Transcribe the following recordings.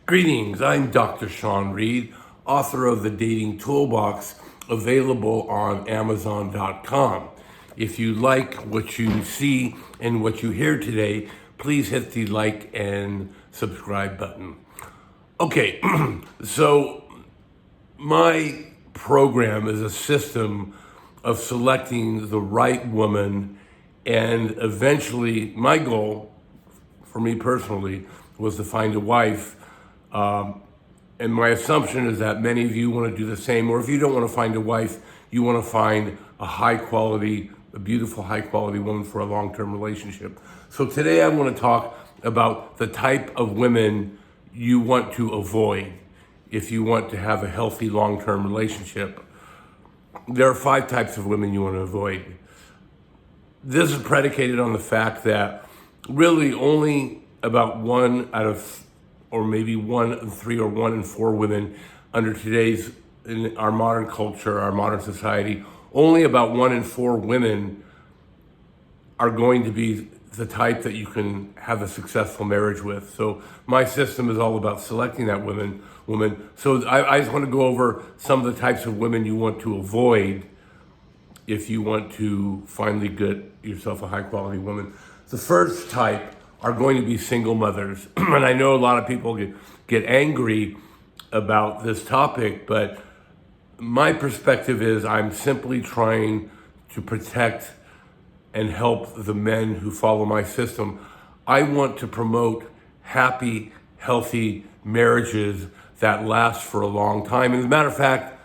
Greetings, I'm Dr. Sean Reed, author of The Dating Toolbox, available on Amazon.com. If you like what you see and what you hear today, please hit the like and subscribe button. Okay, so my program is a system of selecting the right woman, and eventually my goal, for me personally, was to find a wife. And my assumption is that many of you want to do the same, or if you don't want to find a wife, you want to find a beautiful high quality woman for a long-term relationship. So today I want to talk about the type of women you want to avoid if you want to have a healthy long-term relationship. There are 5 types of women you want to avoid. This is predicated on the fact that really only about 1 out of, or maybe 1 in 3 or 1 in 4 women under in our modern culture, our modern society, only about 1 in 4 women are going to be the type that you can have a successful marriage with. So my system is all about selecting that woman. So I just want to go over some of the types of women you want to avoid if you want to finally get yourself a high quality woman. The first type are going to be single mothers. And I know a lot of people get angry about this topic, but my perspective is I'm simply trying to protect and help the men who follow my system. I want to promote happy, healthy marriages that last for a long time. And as a matter of fact,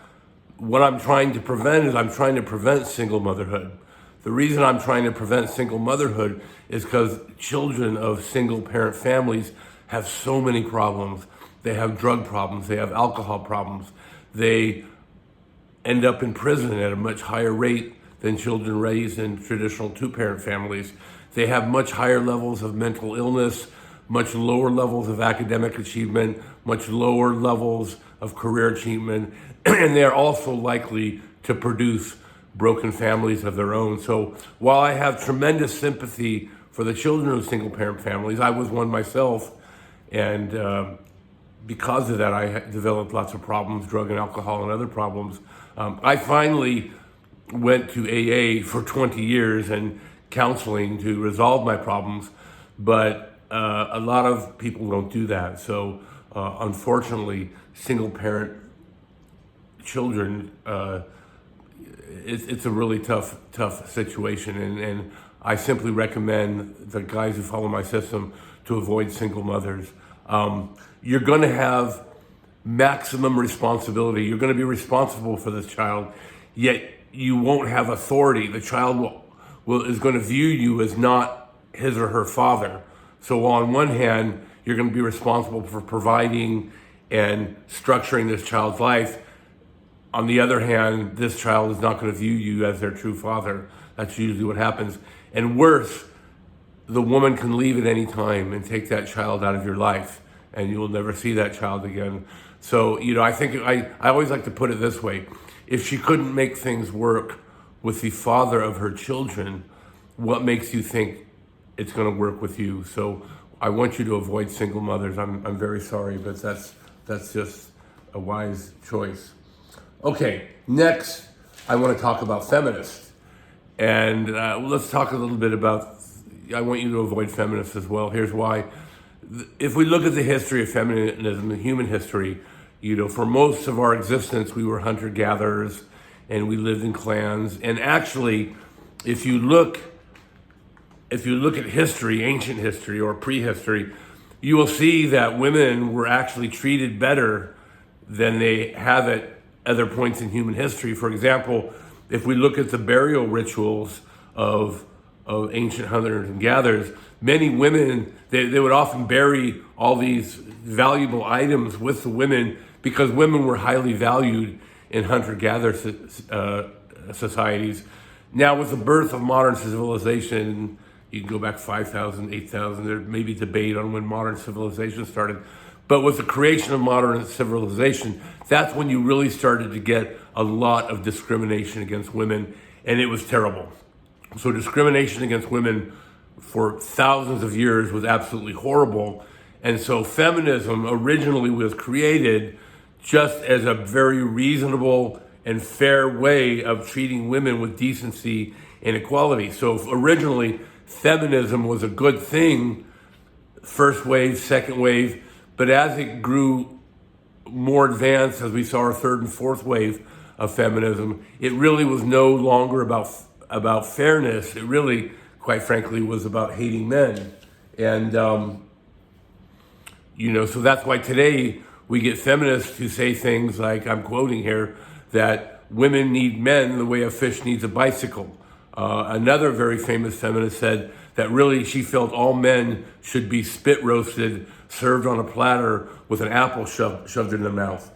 what I'm trying to prevent is I'm trying to prevent single motherhood. The reason I'm trying to prevent single motherhood is because children of single parent families have so many problems. They have drug problems, they have alcohol problems. They end up in prison at a much higher rate than children raised in traditional 2-parent families. They have much higher levels of mental illness, much lower levels of academic achievement, much lower levels of career achievement, and they're also likely to produce broken families of their own. So while I have tremendous sympathy for the children of single parent families, I was one myself, and because of that I developed lots of problems, drug and alcohol and other problems. I finally went to AA for 20 years and counseling to resolve my problems, but a lot of people don't do that. So unfortunately, single parent children, it's a really tough situation, and I simply recommend the guys who follow my system to avoid single mothers. You're going to have maximum responsibility. You're going to be responsible for this child, yet you won't have authority. The child is going to view you as not his or her father. So on one hand, you're going to be responsible for providing and structuring this child's life. On the other hand, this child is not going to view you as their true father. That's usually what happens. And worse, the woman can leave at any time and take that child out of your life, and you will never see that child again. So, I think I always like to put it this way. If she couldn't make things work with the father of her children, what makes you think it's going to work with you? So I want you to avoid single mothers. I'm very sorry, but that's just a wise choice. Okay, next, I want to talk about feminists. And let's talk a little bit about, I want you to avoid feminists as well. Here's why. If we look at the history of feminism, the human history, for most of our existence, we were hunter-gatherers and we lived in clans. And actually, if you look at history, ancient history or prehistory, you will see that women were actually treated better than they have at other points in human history. For example, if we look at the burial rituals of ancient hunters and gatherers, many women, they would often bury all these valuable items with the women because women were highly valued in hunter-gatherer societies. Now, with the birth of modern civilization, you can go back 5,000, 8,000, there may be debate on when modern civilization started. But with the creation of modern civilization, that's when you really started to get a lot of discrimination against women, and it was terrible. So discrimination against women for thousands of years was absolutely horrible, And so feminism originally was created just as a very reasonable and fair way of treating women with decency and equality. So originally, feminism was a good thing, first wave, second wave, but as it grew more advanced, as we saw our third and fourth wave of feminism, it really was no longer about fairness. It really, quite frankly, was about hating men. And, so that's why today we get feminists who say things like, I'm quoting here, that women need men the way a fish needs a bicycle. Another very famous feminist said that really she felt all men should be spit roasted, served on a platter with an apple shoved in their mouth.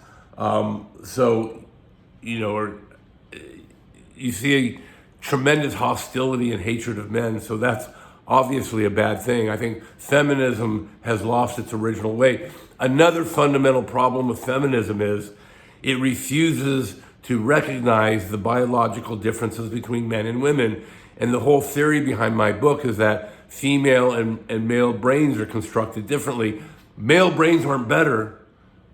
You see a tremendous hostility and hatred of men, so that's obviously a bad thing. I think feminism has lost its original way. Another fundamental problem with feminism is it refuses to recognize the biological differences between men and women. And the whole theory behind my book is that female and male brains are constructed differently. Male brains aren't better.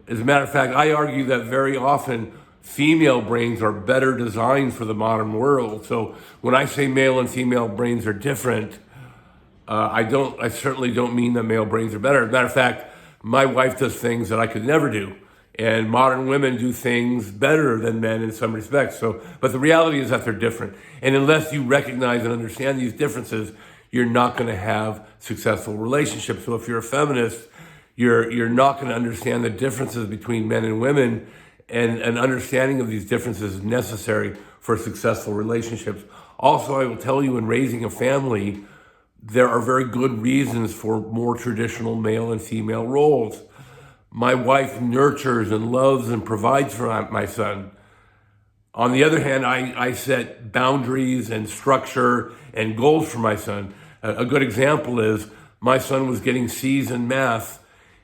As a matter of fact, I argue that very often female brains are better designed for the modern world. So when I say male and female brains are different, I certainly don't mean that male brains are better. As a matter of fact, my wife does things that I could never do. And modern women do things better than men in some respects. But the reality is that they're different. And unless you recognize and understand these differences, you're not going to have successful relationships. So if you're a feminist, you're not going to understand the differences between men and women, and an understanding of these differences is necessary for successful relationships. Also, I will tell you, in raising a family, there are very good reasons for more traditional male and female roles. My wife nurtures and loves and provides for my son. On the other hand, I set boundaries and structure and goals for my son. A good example is my son was getting C's in math,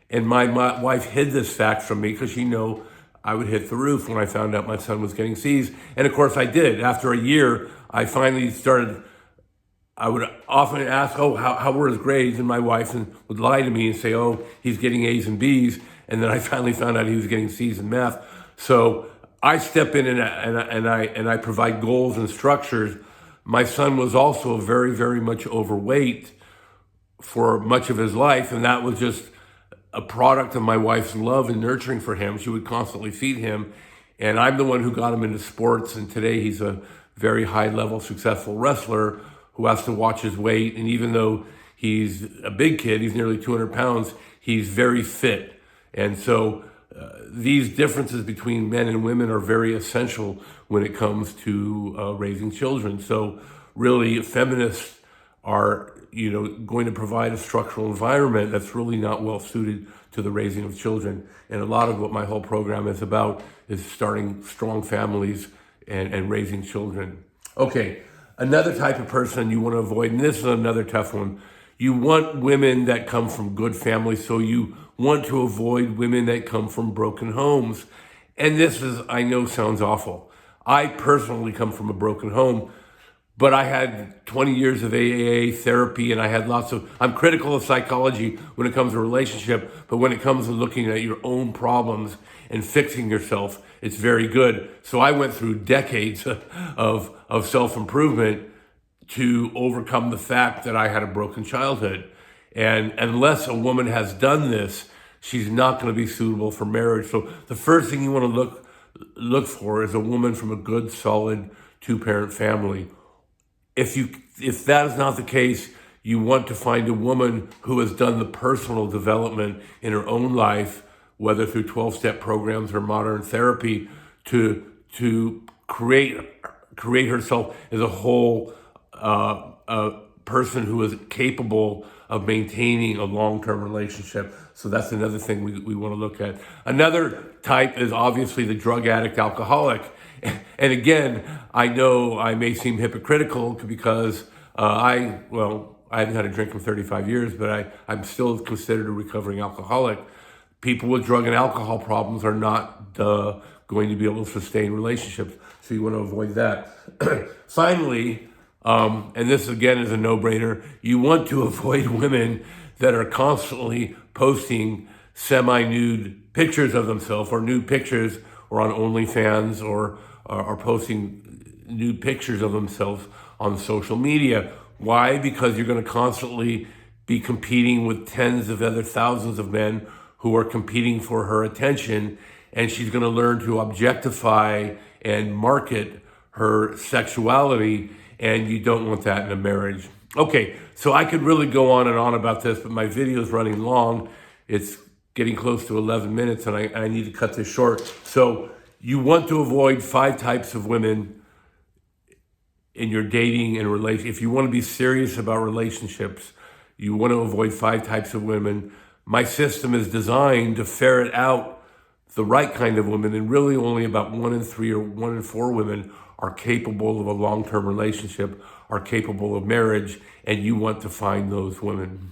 and my wife hid this fact from me because she knew I would hit the roof when I found out my son was getting C's. And of course I did. After a year, I finally started, I would often ask, how were his grades? And my wife would lie to me and say, he's getting A's and B's. And then I finally found out he was getting C's in math. So I step in and I provide goals and structures. My son was also very, very much overweight for much of his life, and that was just a product of my wife's love and nurturing for him. She would constantly feed him, and I'm the one who got him into sports, and today he's a very high-level successful wrestler who has to watch his weight, and even though he's a big kid, he's nearly 200 pounds, he's very fit. And so these differences between men and women are very essential when it comes to raising children. So really, feminists are going to provide a structural environment that's really not well suited to the raising of children. And a lot of what my whole program is about is starting strong families and raising children. Okay, another type of person you want to avoid, and this is another tough one. You want women that come from good families, so you want to avoid women that come from broken homes. And this is, I know, sounds awful. I personally come from a broken home, but I had 20 years of AAA therapy, and I had I'm critical of psychology when it comes to relationship, but when it comes to looking at your own problems and fixing yourself, it's very good. So I went through decades of self-improvement to overcome the fact that I had a broken childhood. And unless a woman has done this, she's not going to be suitable for marriage. So the first thing you want to look for is a woman from a good, solid, two-parent family. If that is not the case, you want to find a woman who has done the personal development in her own life, whether through 12-step programs or modern therapy, to create herself as a whole person who is capable of maintaining a long-term relationship. So that's another thing we want to look at. Another type is obviously the drug addict alcoholic. And again, I know I may seem hypocritical because I haven't had a drink in 35 years, but I'm still considered a recovering alcoholic. People with drug and alcohol problems are not going to be able to sustain relationships, so you want to avoid that. Finally, and this again is a no-brainer, you want to avoid women that are constantly posting semi-nude pictures of themselves or nude pictures, or on OnlyFans, or are posting nude pictures of themselves on social media. Why? Because you're going to constantly be competing with tens of other thousands of men who are competing for her attention, and she's going to learn to objectify and market her sexuality, and you don't want that in a marriage. Okay, so I could really go on and on about this, but my video is running long. It's getting close to 11 minutes, and I need to cut this short. So you want to avoid 5 types of women in your dating and relation. If you want to be serious about relationships, you want to avoid 5 types of women. My system is designed to ferret out the right kind of women, and really only about 1 in 3 or 1 in 4 women are capable of a long-term relationship, are capable of marriage, and you want to find those women.